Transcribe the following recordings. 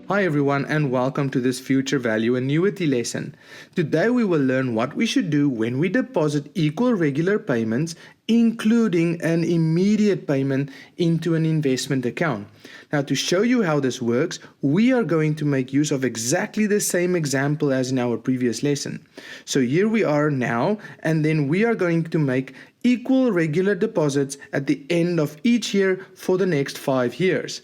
Hi everyone and welcome to this future value annuity lesson. Today we will learn what we should do when we deposit equal regular payments, including an immediate payment into an investment account. Now, to show you how this works, we are going to make use of exactly the same example as in our previous lesson. So here we are now, and then we are going to make equal regular deposits at the end of each year for the next 5 years.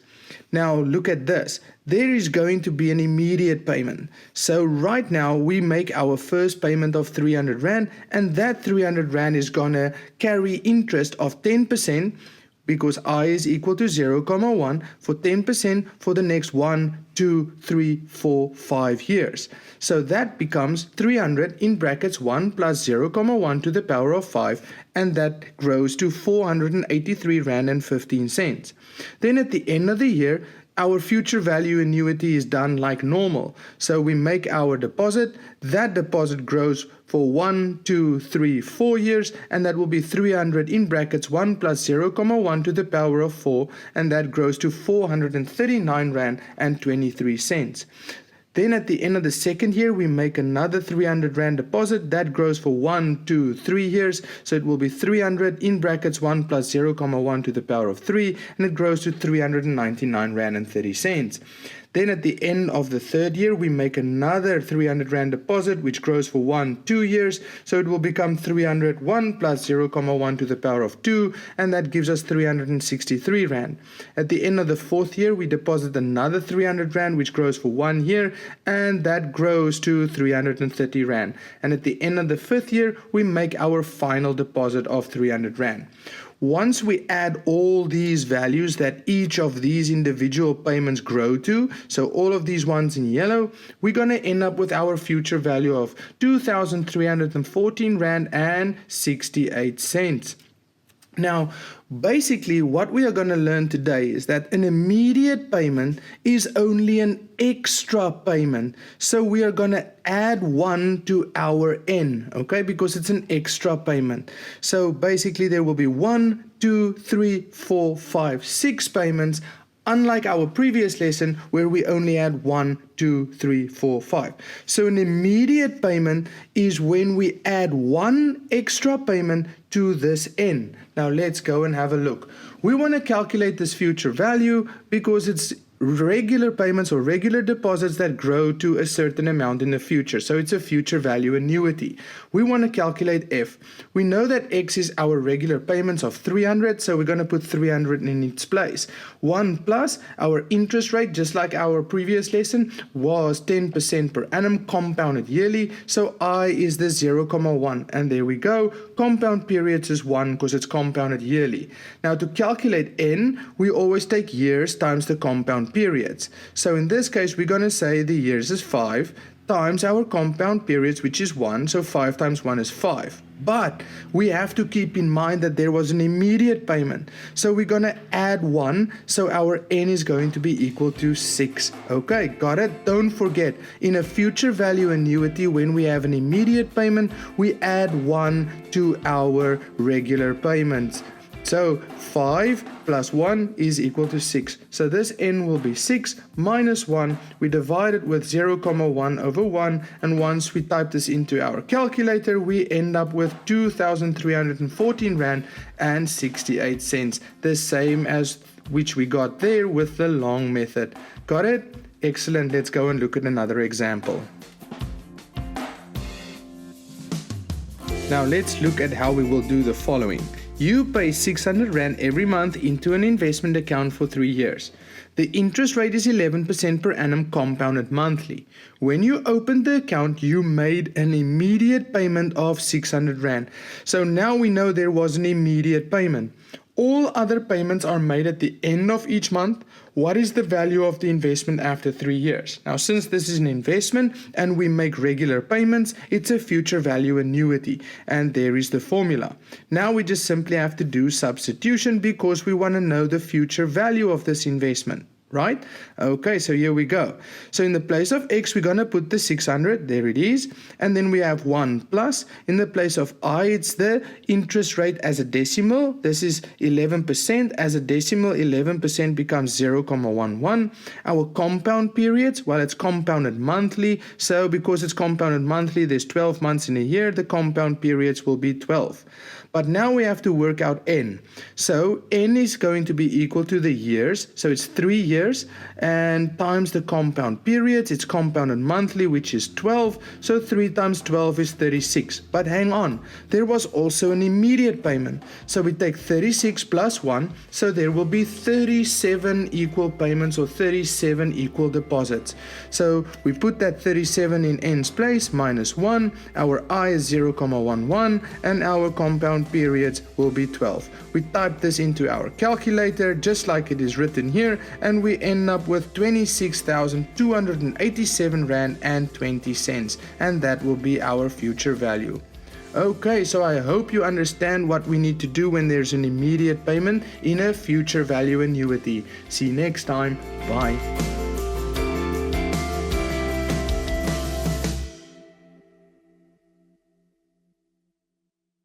Now look at this. There is going to be an immediate payment. So right now we make our first payment of 300 Rand, and that 300 Rand is gonna carry interest of 10% because I is equal to 0,1 for 10% for the next 1, 2, 3, 4, 5 years. So that becomes 300 in brackets 1 plus 0,1 to the power of 5, and that grows to 483 Rand and 15 cents. Then at the end of the year, our future value annuity is done like normal. So we make our deposit, that deposit grows for 1, 2, 3, 4 years, and that will be 300 in brackets 1 plus 0,1 to the power of 4, and that grows to 439 Rand and 23 cents. Then at the end of the second year, we make another 300 Rand deposit. That grows for 1, 2, 3 years. So it will be 300 in brackets 1 plus 0,1 to the power of 3, and it grows to 399 Rand and 30 cents. Then at the end of the third year, we make another 300 Rand deposit, which grows for 1, 2 years. So it will become 301 plus 0,1 to the power of 2, and that gives us 363 Rand. At the end of the fourth year, we deposit another 300 Rand, which grows for 1 year, and that grows to 330 Rand. And at the end of the fifth year, we make our final deposit of 300 Rand. Once we add all these values that each of these individual payments grow to, so all of these ones in yellow, we're going to end up with our future value of 2,314 Rand and 68 cents. Now, basically what we are going to learn today is that an immediate payment is only an extra payment. So we are going to add 1 to our N, okay, because it's an extra payment. So basically there will be 1, 2, 3, 4, 5, 6 payments, unlike our previous lesson where we only had 1, 2, 3, 4, 5. So an immediate payment is when we add 1 extra payment to this N. Now let's go and have a look. We want to calculate this future value because it's regular payments or regular deposits that grow to a certain amount in the future. So it's a future value annuity. We want to calculate F. We know that X is our regular payments of 300, so we're going to put 300 in its place. 1 plus our interest rate, just like our previous lesson, was 10% per annum compounded yearly. So I is the 0,1, and there we go. Compound periods is 1 because it's compounded yearly. Now to calculate N, we always take years times the compound periods. So in this case, we're going to say the years is 5 times our compound periods, which is 1. So 5 times 1 is 5. But we have to keep in mind that there was an immediate payment. So we're going to add 1. So our N is going to be equal to 6. Okay, got it? Don't forget, in a future value annuity, when we have an immediate payment, we add 1 to our regular payments. So 5 plus 1 is equal to 6. So this N will be 6 minus 1. We divide it with 0,1 over 1. And once we type this into our calculator, we end up with 2,314 Rand and 68 cents. The same as which we got there with the long method. Got it? Excellent. Let's go and look at another example. Now let's look at how we will do the following. You pay 600 Rand every month into an investment account for 3 years. The interest rate is 11% per annum compounded monthly. When you opened the account, you made an immediate payment of 600 Rand. So now we know there was an immediate payment. All other payments are made at the end of each month. What is the value of the investment after 3 years? Now, since this is an investment and we make regular payments, it's a future value annuity. And there is the formula. Now we just simply have to do substitution because we want to know the future value of this investment. right? Okay, so here we go. So in the place of x, we're going to put the 600. There it is. And then we have 1 plus. In the place of I, it's the interest rate as a decimal. This is 11%. As a decimal, 11% becomes 0.11. Our compound periods, well, it's compounded monthly. So because it's compounded monthly, there's 12 months in a year. The compound periods will be 12. But now we have to work out n. So n is going to be equal to the years. So it's 3 years and times the compound periods. It's compounded monthly, which is 12. So 3 times 12 is 36. But hang on, there was also an immediate payment. So we take 36 plus 1. So there will be 37 equal payments or 37 equal deposits. So we put that 37 in n's place minus 1. Our I is 0.11 and our compound periods will be 12. We type this into our calculator just like it is written here, and we end up with 26,287 Rand and 20 cents, and that will be our future value. Okay, so I hope you understand what we need to do when there's an immediate payment in a future value annuity. See you next time. Bye.